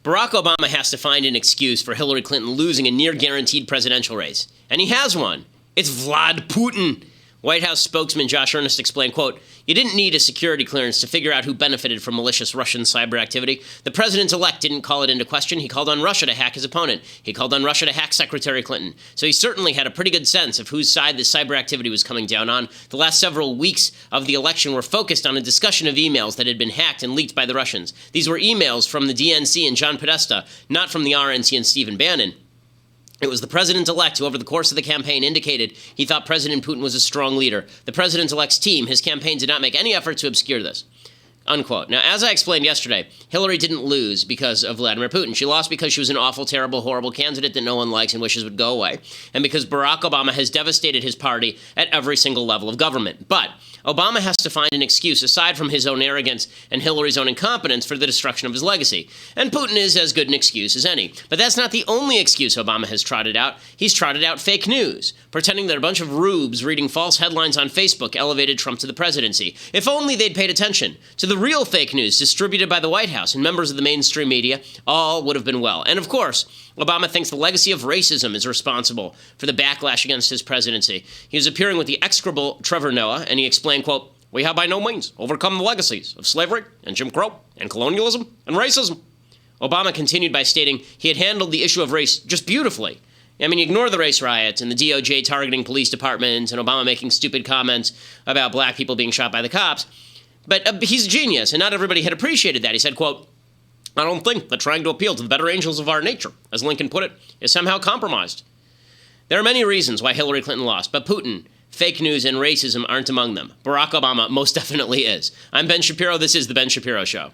Barack Obama has to find an excuse for Hillary Clinton losing a near-guaranteed presidential race. And he has one. It's Vlad Putin. White House spokesman Josh Earnest explained, quote, "You didn't need a security clearance to figure out who benefited from malicious Russian cyber activity. The president-elect didn't call it into question. He called on Russia to hack his opponent. He called on Russia to hack Secretary Clinton. So he certainly had a pretty good sense of whose side the cyber activity was coming down on. The last several weeks of the election were focused on a discussion of emails that had been hacked and leaked by the Russians. These were emails from the DNC and John Podesta, not from the RNC and Stephen Bannon. It was the president-elect who, over the course of the campaign, indicated he thought President Putin was a strong leader. The president-elect's team, his campaign, did not make any effort to obscure this." Unquote. Now, as I explained yesterday, Hillary didn't lose because of Vladimir Putin. She lost because she was an awful, terrible, horrible candidate that no one likes and wishes would go away, and because Barack Obama has devastated his party at every single level of government. But Obama has to find an excuse, aside from his own arrogance and Hillary's own incompetence, for the destruction of his legacy. And Putin is as good an excuse as any. But that's not the only excuse Obama has trotted out. He's trotted out fake news, pretending that a bunch of rubes reading false headlines on Facebook elevated Trump to the presidency. If only they'd paid attention to the real fake news distributed by the White House and members of the mainstream media, all would have been well. And of course, Obama thinks the legacy of racism is responsible for the backlash against his presidency. He was appearing with the execrable Trevor Noah, and he explained, quote, "We have by no means overcome the legacies of slavery and Jim Crow and colonialism and racism." Obama continued by stating he had handled the issue of race just beautifully. I mean, ignore the race riots and the DOJ targeting police departments and Obama making stupid comments about black people being shot by the cops. But he's a genius, and not everybody had appreciated that. He said, quote, "I don't think that trying to appeal to the better angels of our nature, as Lincoln put it, is somehow compromised." There are many reasons why Hillary Clinton lost, but Putin, fake news, and racism aren't among them. Barack Obama most definitely is. I'm Ben Shapiro. This is The Ben Shapiro Show.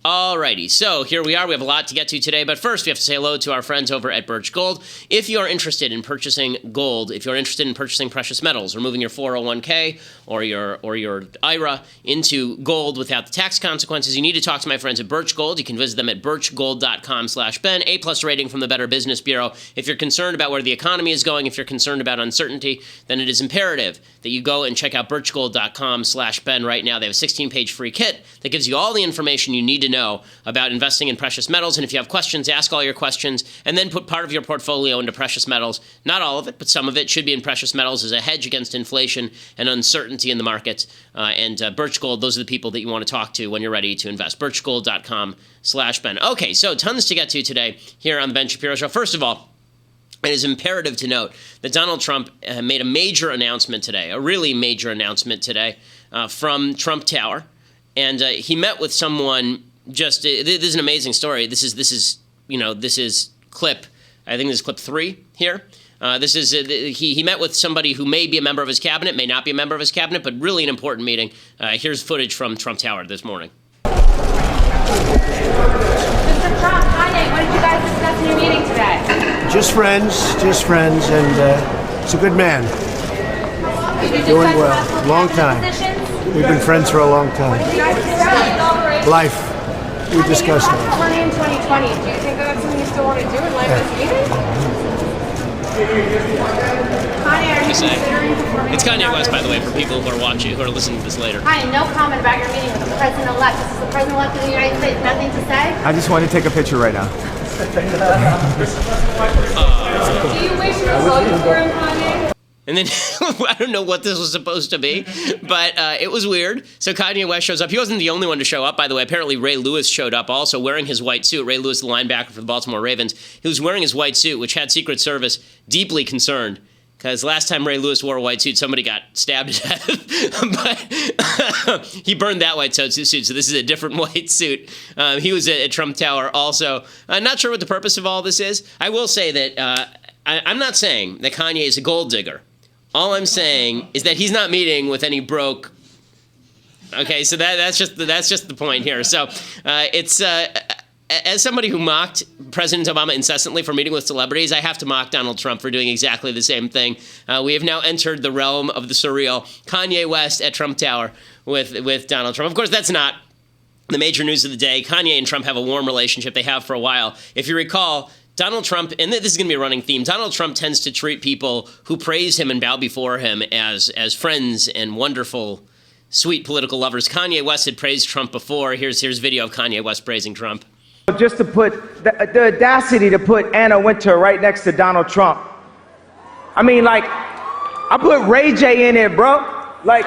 Alrighty, so here we are. We have a lot to get to today, but first we have to say hello to our friends over at Birch Gold. If you are interested in purchasing gold, if you're interested in purchasing precious metals, or moving your 401k or your IRA into gold without the tax consequences, you need to talk to my friends at Birch Gold. You can visit them at birchgold.com/Ben, A+ rating from the Better Business Bureau. If you're concerned about where the economy is going, if you're concerned about uncertainty, then it is imperative that you go and check out birchgold.com/Ben right now. They have a 16-page free kit that gives you all the information you need to know about investing in precious metals. And if you have questions, ask all your questions and then put part of your portfolio into precious metals. Not all of it, but some of it should be in precious metals as a hedge against inflation and uncertainty in the markets. Birch Gold, those are the people that you want to talk to when you're ready to invest. birchgold.com/Ben. Okay, so tons to get to today here on the Ben Shapiro Show. First of all, it is imperative to note that Donald Trump made a major announcement today, a really major announcement today from Trump Tower. And he met with someone. This is an amazing story. This is clip. I think this is clip 3 here. He met with somebody who may be a member of his cabinet, may not be a member of his cabinet, but really an important meeting. Here's footage from Trump Tower this morning. Mr. Trump, Kanye, what did you guys discuss in your meeting today? Just friends, and he's a good man. Did you Doing discuss well. possible Long cabinet time. positions? We've been friends for a long time. What did you guys discuss? Life. We discussed You it. talked money in 2020. Do you think that's something you still want to do in light of this meeting? Kanye, are you considering performing? It's Kanye West, by the way, for people who are watching, who are listening to this later. Kanye, no comment about your meeting with the president-elect. This is the president-elect of the United States. Nothing to say? I just wanted to take a picture right now. Do you wish you were voting for him, Kanye? And then, I don't know what this was supposed to be, but it was weird. So Kanye West shows up. He wasn't the only one to show up, by the way. Apparently, Ray Lewis showed up also wearing his white suit. Ray Lewis, the linebacker for the Baltimore Ravens. He was wearing his white suit, which had Secret Service deeply concerned. Because last time Ray Lewis wore a white suit, somebody got stabbed to death. But he burned that white suit, so this is a different white suit. He was at Trump Tower also. I'm not sure what the purpose of all this is. I will say that I'm not saying that Kanye is a gold digger. All I'm saying is that he's not meeting with any broke. Okay, so that's just the point here. So it's as somebody who mocked President Obama incessantly for meeting with celebrities, I have to mock Donald Trump for doing exactly the same thing. We have now entered the realm of the surreal. Kanye West at Trump Tower with Donald Trump. Of course, that's not the major news of the day. Kanye and Trump have a warm relationship. They have for a while. If you recall, Donald Trump, and this is going to be a running theme, Donald Trump tends to treat people who praise him and bow before him as friends and wonderful Sweet political lovers. Kanye West had praised Trump before. Here's video of Kanye West praising Trump. Just to put the audacity to put Anna Wintour right next to Donald Trump. I mean, like, I put Ray J in it, bro. Like,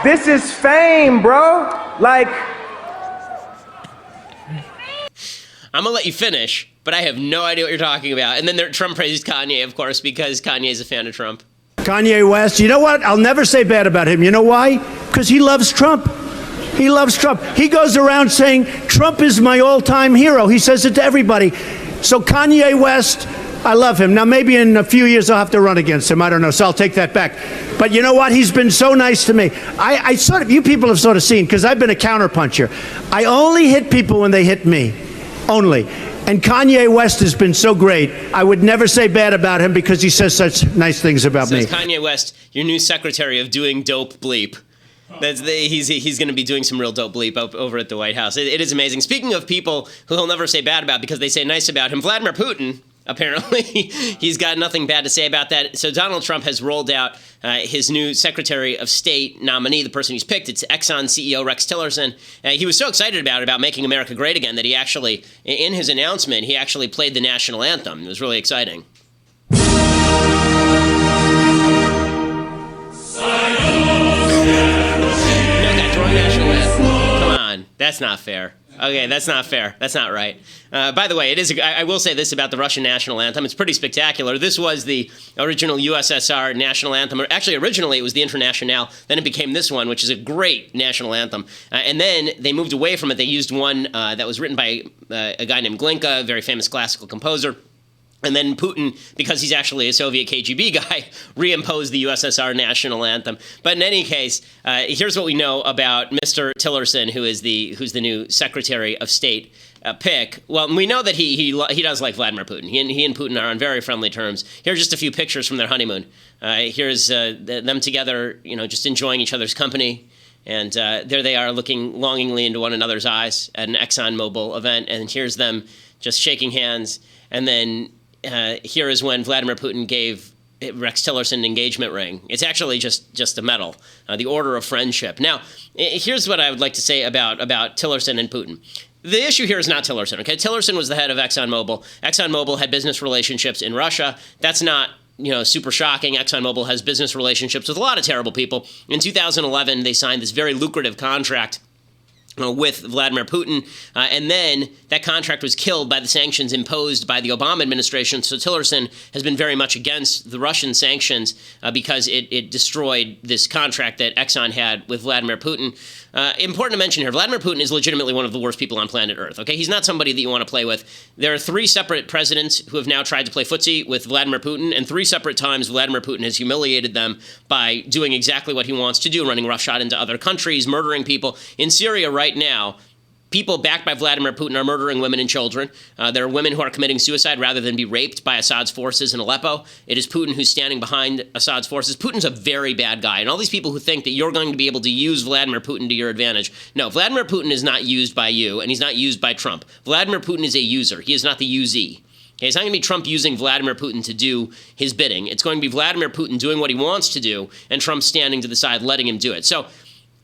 this is fame, bro. Like, I'm going to let you finish, but I have no idea what you're talking about. And then Trump praised Kanye, of course, because Kanye is a fan of Trump. Kanye West, you know what? I'll never say bad about him. You know why? Because he loves Trump. He loves Trump. He goes around saying, Trump is my all-time hero. He says it to everybody. So Kanye West, I love him. Now, maybe in a few years I'll have to run against him. I don't know, so I'll take that back. But you know what? He's been so nice to me. I sort of, you people have sort of seen, because I've been a counterpuncher. I only hit people when they hit me. Only. And Kanye West has been so great. I would never say bad about him because he says such nice things about me. Kanye West, your new secretary of doing dope bleep. He's going to be doing some real dope bleep over at the White House. It is amazing. Speaking of people who he'll never say bad about because they say nice about him, Vladimir Putin, apparently, he's got nothing bad to say about that. So Donald Trump has rolled out his new Secretary of State nominee, the person he's picked. It's Exxon CEO Rex Tillerson. He was so excited about making America great again that he actually, in his announcement, he actually played the national anthem. It was really exciting. National anthem. Come on, that's not fair. Okay, that's not fair. That's not right. By the way, it is. I will say this about the Russian national anthem. It's pretty spectacular. This was the original USSR national anthem. Actually, originally it was the Internationale. Then it became this one, which is a great national anthem. And then they moved away from it. They used one that was written by a guy named Glinka, a very famous classical composer. And then Putin, because he's actually a Soviet KGB guy, reimposed the USSR national anthem. But in any case, here's what we know about Mr. Tillerson, who's the new Secretary of State pick. Well, we know that he does like Vladimir Putin. He and Putin are on very friendly terms. Here are just a few pictures from their honeymoon. Here's them together, just enjoying each other's company. And there they are looking longingly into one another's eyes at an ExxonMobil event. And here's them just shaking hands. And then here is when Vladimir Putin gave Rex Tillerson an engagement ring. It's actually just a medal, the Order of Friendship. Now, here's what I would like to say about Tillerson and Putin. The issue here is not Tillerson, okay? Tillerson was the head of ExxonMobil. ExxonMobil had business relationships in Russia. That's not super shocking. ExxonMobil has business relationships with a lot of terrible people. In 2011, they signed this very lucrative contract with Vladimir Putin, and then that contract was killed by the sanctions imposed by the Obama administration. So Tillerson has been very much against the Russian sanctions because it destroyed this contract that Exxon had with Vladimir Putin. Important to mention here, Vladimir Putin is legitimately one of the worst people on planet Earth. Okay, he's not somebody that you want to play with. There are 3 separate presidents who have now tried to play footsie with Vladimir Putin, and 3 separate times Vladimir Putin has humiliated them by doing exactly what he wants to do, running roughshod into other countries, murdering people. In Syria right now, people backed by Vladimir Putin are murdering women and children. There are women who are committing suicide rather than be raped by Assad's forces in Aleppo. It is Putin who's standing behind Assad's forces. Putin's a very bad guy. And all these people who think that you're going to be able to use Vladimir Putin to your advantage. No, Vladimir Putin is not used by you, and he's not used by Trump. Vladimir Putin is a user. He is not the usee. Okay, it's not going to be Trump using Vladimir Putin to do his bidding. It's going to be Vladimir Putin doing what he wants to do, and Trump standing to the side, letting him do it. So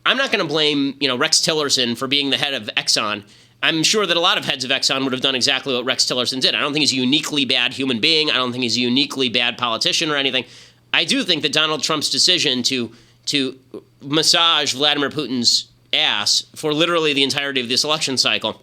I'm not going to blame, Rex Tillerson for being the head of Exxon. I'm sure that a lot of heads of Exxon would have done exactly what Rex Tillerson did. I don't think he's a uniquely bad human being. I don't think he's a uniquely bad politician or anything. I do think that Donald Trump's decision to massage Vladimir Putin's ass for literally the entirety of this election cycle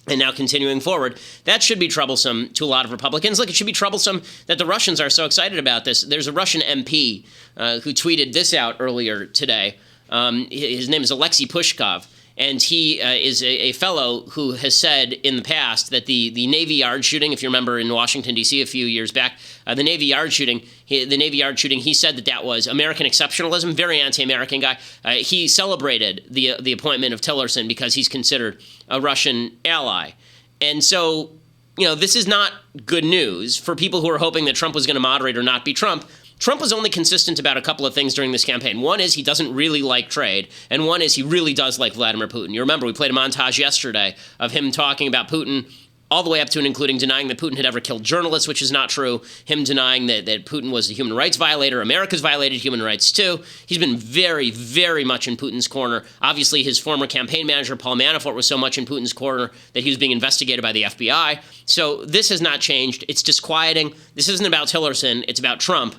and now continuing forward, that should be troublesome to a lot of Republicans. Look, it should be troublesome that the Russians are so excited about this. There's a Russian MP who tweeted this out earlier today. His name is Alexei Pushkov, and he is a fellow who has said in the past that the Navy Yard shooting, if you remember in Washington, D.C. a few years back, the Navy Yard shooting, he said that was American exceptionalism, very anti-American guy. He celebrated the appointment of Tillerson because he's considered a Russian ally. And so, this is not good news for people who are hoping that Trump was going to moderate or not be Trump. Trump was only consistent about a couple of things during this campaign. One is he doesn't really like trade, and one is he really does like Vladimir Putin. You remember we played a montage yesterday of him talking about Putin all the way up to and including denying that Putin had ever killed journalists, which is not true, him denying that Putin was a human rights violator. America's violated human rights too. He's been very, very much in Putin's corner. Obviously, his former campaign manager, Paul Manafort, was so much in Putin's corner that he was being investigated by the FBI. So this has not changed. It's disquieting. This isn't about Tillerson. It's about Trump.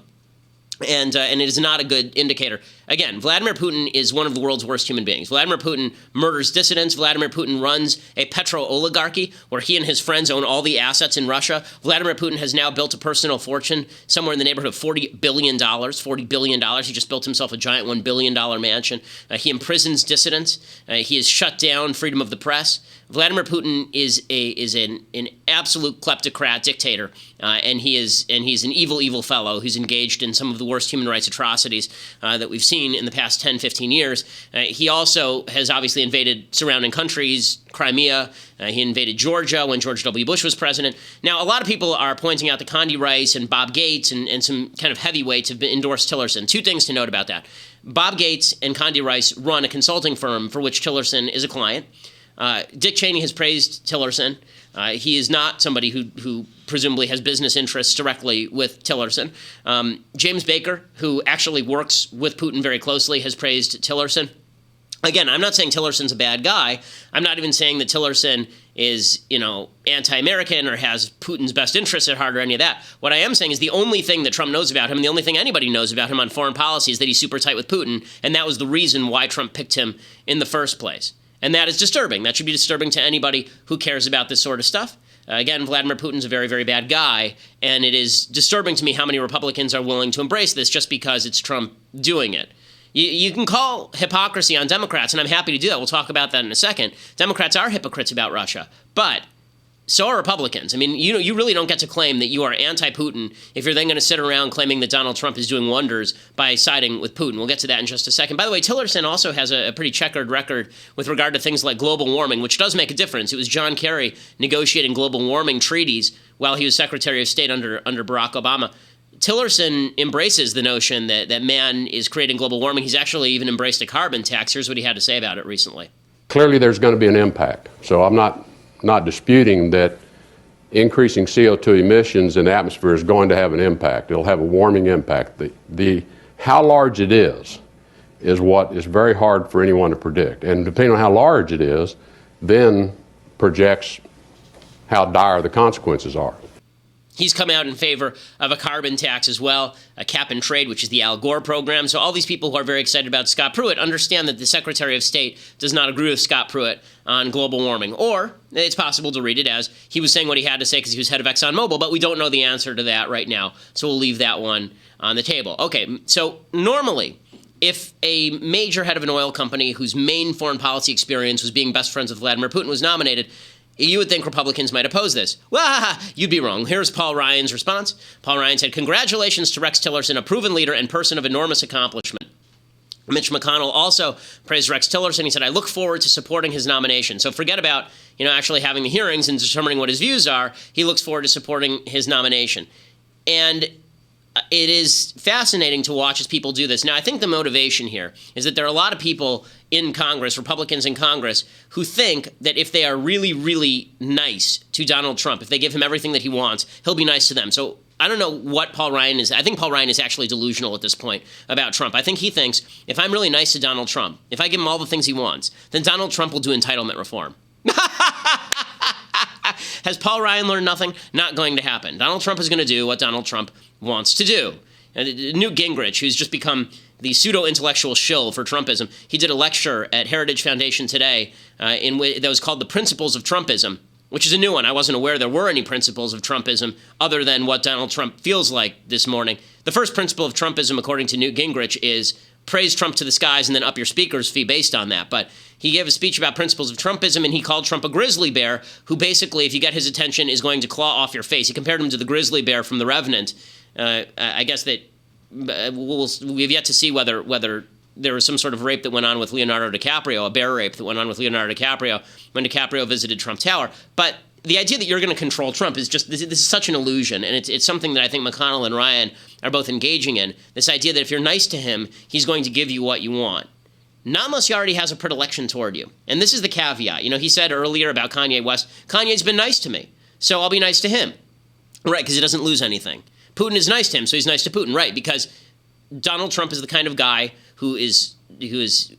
And it is not a good indicator. Again, Vladimir Putin is one of the world's worst human beings. Vladimir Putin murders dissidents. Vladimir Putin runs a petro-oligarchy where he and his friends own all the assets in Russia. Vladimir Putin has now built a personal fortune somewhere in the neighborhood of $40 billion. $40 billion. He just built himself a giant $1 billion mansion. He imprisons dissidents. He has shut down freedom of the press. Vladimir Putin is an absolute kleptocrat dictator, and he's an evil fellow who's engaged in some of the worst human rights atrocities that we've seen in the past 10, 15 years. He also has obviously invaded surrounding countries, Crimea. He invaded Georgia when George W. Bush was president. Now, a lot of people are pointing out that Condi Rice and Bob Gates and some kind of heavyweights have endorsed Tillerson. Two things to note about that. Bob Gates and Condi Rice run a consulting firm for which Tillerson is a client. Dick Cheney has praised Tillerson. He is not somebody who presumably has business interests directly with Tillerson. James Baker, who actually works with Putin very closely, has praised Tillerson. Again, I'm not saying Tillerson's a bad guy. I'm not even saying that Tillerson is, anti-American or has Putin's best interests at heart or any of that. What I am saying is the only thing that Trump knows about him, and the only thing anybody knows about him on foreign policy, is that he's super tight with Putin, and that was the reason why Trump picked him in the first place. And that is disturbing. That should be disturbing to anybody who cares about this sort of stuff. Again, Vladimir Putin's a very, very bad guy, and it is disturbing to me how many Republicans are willing to embrace this just because it's Trump doing it. You can call hypocrisy on Democrats, and I'm happy to do that. We'll talk about that in a second. Democrats are hypocrites about Russia, but so are Republicans. I mean, you really don't get to claim that you are anti-Putin if you're then going to sit around claiming that Donald Trump is doing wonders by siding with Putin. We'll get to that in just a second. By the way, Tillerson also has a pretty checkered record with regard to things like global warming, which does make a difference. It was John Kerry negotiating global warming treaties while he was Secretary of State under Barack Obama. Tillerson embraces the notion that man is creating global warming. He's actually even embraced a carbon tax. Here's what he had to say about it recently. Clearly, there's going to be an impact. So I'm not disputing that increasing CO2 emissions in the atmosphere is going to have an impact. It'll have a warming impact. The how large it is what is very hard for anyone to predict. And depending on how large it is, then projects how dire the consequences are. He's come out in favor of a carbon tax as well, a cap and trade, which is the Al Gore program. So all these people who are very excited about Scott Pruitt understand that the Secretary of State does not agree with Scott Pruitt on global warming. Or it's possible to read it as he was saying what he had to say because he was head of ExxonMobil, but we don't know the answer to that right now. So we'll leave that one on the table. Okay, so normally, if a major head of an oil company whose main foreign policy experience was being best friends with Vladimir Putin was nominated, you would think Republicans might oppose this. Well, you'd be wrong. Here's Paul Ryan's response. Paul Ryan said, "Congratulations to Rex Tillerson, a proven leader and person of enormous accomplishment." Mitch McConnell also praised Rex Tillerson. He said, "I look forward to supporting his nomination." So forget about, actually having the hearings and determining what his views are. He looks forward to supporting his nomination. And it is fascinating to watch as people do this. Now, I think the motivation here is that there are a lot of people in Congress, Republicans in Congress, who think that if they are really, really nice to Donald Trump, if they give him everything that he wants, he'll be nice to them. So I don't know what Paul Ryan is. I think Paul Ryan is actually delusional at this point about Trump. I think he thinks if I'm really nice to Donald Trump, if I give him all the things he wants, then Donald Trump will do entitlement reform. Has Paul Ryan learned nothing? Not going to happen. Donald Trump is going to do what Donald Trump wants to do. Newt Gingrich, who's just become the pseudo-intellectual shill for Trumpism, he did a lecture at Heritage Foundation today that was called The Principles of Trumpism, which is a new one. I wasn't aware there were any principles of Trumpism other than what Donald Trump feels like this morning. The first principle of Trumpism, according to Newt Gingrich, is praise Trump to the skies and then up your speaker's fee based on that. But he gave a speech about principles of Trumpism, and he called Trump a grizzly bear who basically, if you get his attention, is going to claw off your face. He compared him to the grizzly bear from The Revenant. I guess that we've yet to see whether there was some sort of rape that went on with Leonardo DiCaprio, a bear rape that went on with Leonardo DiCaprio when DiCaprio visited Trump Tower. But the idea that you're going to control Trump is just, this is such an illusion, and it's something that I think McConnell and Ryan are both engaging in. This idea that if you're nice to him, he's going to give you what you want. Not unless he already has a predilection toward you. And this is the caveat. He said earlier about Kanye West, Kanye's been nice to me. so I'll be nice to him. Right, because he doesn't lose anything. Putin is nice to him, so he's nice to Putin. Right, because Donald Trump is the kind of guy who is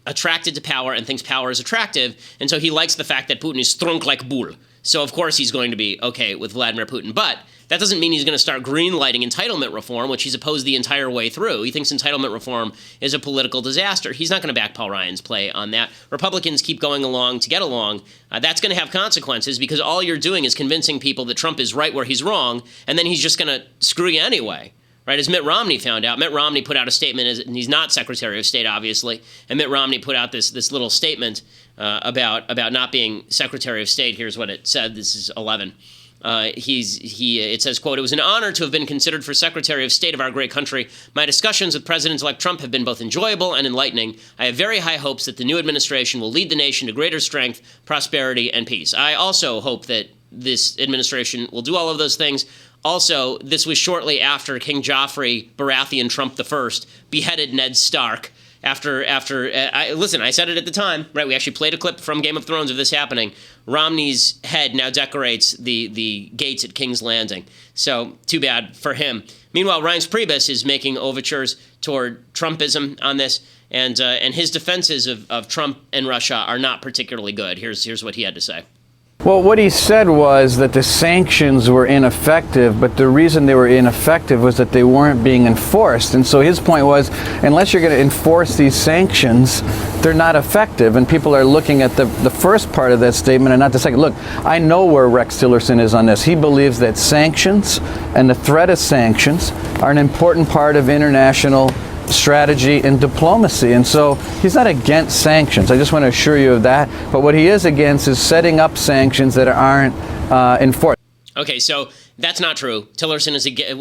attracted to power and thinks power is attractive, and so he likes the fact that Putin is strong like bull. So of course he's going to be okay with Vladimir Putin. But that doesn't mean he's going to start green-lighting entitlement reform, which he's opposed the entire way through. He thinks entitlement reform is a political disaster. He's not going to back Paul Ryan's play on that. Republicans keep going along to get along. That's going to have consequences because all you're doing is convincing people that Trump is right where he's wrong, and then he's just going to screw you anyway. Right, as Mitt Romney found out, Mitt Romney put out a statement, and he's not Secretary of State, obviously, and Mitt Romney put out this little statement about not being Secretary of State. Here's what it said. This is 11. It says, quote, "It was an honor to have been considered for Secretary of State of our great country. My discussions with President-elect Trump have been both enjoyable and enlightening. I have very high hopes that the new administration will lead the nation to greater strength, prosperity, and peace. I also hope that this administration will do all of those things. Also, this was shortly after King Joffrey Baratheon Trump I beheaded Ned Stark. Listen, I said it at the time, right? We actually played a clip from Game of Thrones of this happening. Romney's head now decorates the gates at King's Landing. So, too bad for him. Meanwhile, Reince Priebus is making overtures toward Trumpism on this, and his defenses of Trump and Russia are not particularly good. Here's what he had to say. Well, what he said was that the sanctions were ineffective, but the reason they were ineffective was that they weren't being enforced. And so his point was, unless you're going to enforce these sanctions, they're not effective. And people are looking at the first part of that statement and not the second. Look, I know where Rex Tillerson is on this. He believes that sanctions and the threat of sanctions are an important part of international strategy and diplomacy, and so he's not against sanctions. I just want to assure you of that. But what he is against is setting up sanctions that aren't enforced. Okay, so that's not true. Tillerson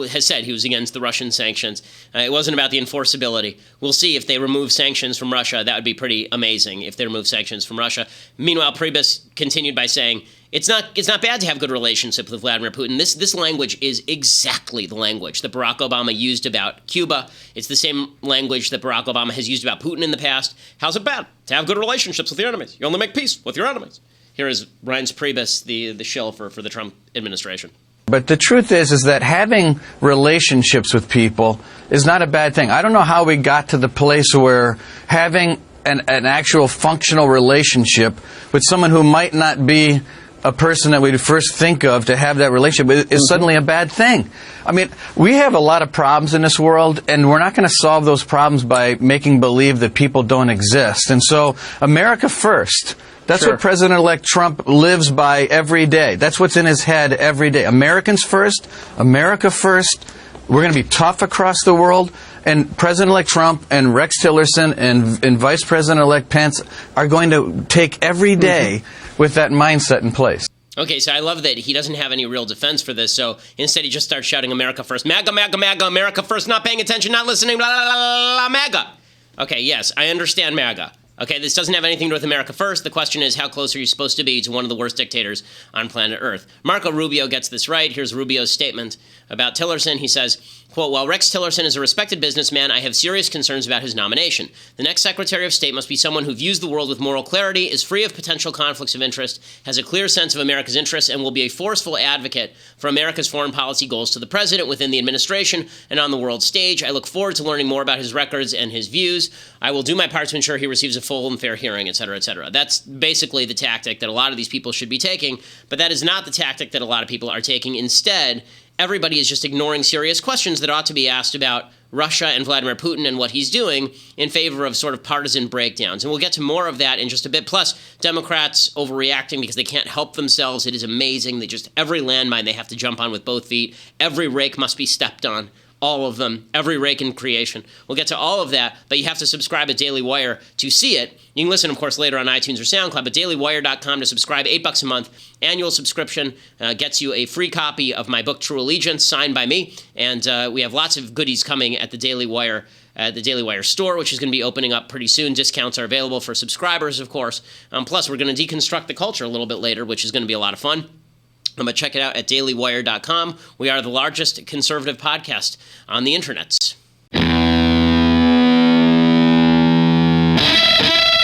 has said he was against the Russian sanctions. It wasn't about the enforceability. We'll see if they remove sanctions from Russia. That would be pretty amazing if they remove sanctions from Russia. Meanwhile, Priebus continued by saying, It's not bad to have good relationships with Vladimir Putin. This language is exactly the language that Barack Obama used about Cuba. It's the same language that Barack Obama has used about Putin in the past. How's it bad to have good relationships with your enemies? You only make peace with your enemies. Here is Reince Priebus, the shill for the Trump administration. But the truth is that having relationships with people is not a bad thing. I don't know how we got to the place where having an actual functional relationship with someone who might not be a person that we'd first think of to have that relationship is suddenly a bad thing. I mean, we have a lot of problems in this world, and we're not going to solve those problems by making believe that people don't exist. And so, America first. That's what President-elect Trump lives by every day. That's what's in his head every day. Americans first, America first. We're going to be tough across the world. And President-elect Trump and Rex Tillerson and Vice President-elect Pence are going to take every day with that mindset in place. Okay, so I love that he doesn't have any real defense for this, so instead he just starts shouting America first. MAGA, MAGA, MAGA, America first, not paying attention, not listening, blah, blah, blah, blah, MAGA. Okay, yes, I understand MAGA. Okay, this doesn't have anything to do with America first. The question is, how close are you supposed to be to one of the worst dictators on planet Earth? Marco Rubio gets this right. Here's Rubio's statement about Tillerson. He says, quote, "While Rex Tillerson is a respected businessman, I have serious concerns about his nomination. The next Secretary of State must be someone who views the world with moral clarity, is free of potential conflicts of interest, has a clear sense of America's interests, and will be a forceful advocate for America's foreign policy goals to the president within the administration and on the world stage. I look forward to learning more about his records and his views. I will do my part to ensure he receives a full and fair hearing, et cetera, et cetera." That's basically the tactic that a lot of these people should be taking, but that is not the tactic that a lot of people are taking. Instead, everybody is just ignoring serious questions that ought to be asked about Russia and Vladimir Putin and what he's doing in favor of sort of partisan breakdowns. And we'll get to more of that in just a bit. Plus, Democrats overreacting because they can't help themselves. It is amazing. Every landmine they have to jump on with both feet. Every rake must be stepped on. All of them, every rake in creation. We'll get to all of that, but you have to subscribe at Daily Wire to see it. You can listen, of course, later on iTunes or SoundCloud, but dailywire.com to subscribe, $8 a month. Annual subscription gets you a free copy of my book, True Allegiance, signed by me, and we have lots of goodies coming at the Daily Wire store, which is going to be opening up pretty soon. Discounts are available for subscribers, of course. Plus, we're going to deconstruct the culture a little bit later, which is going to be a lot of fun. But check it out at dailywire.com. We are the largest conservative podcast on the internet.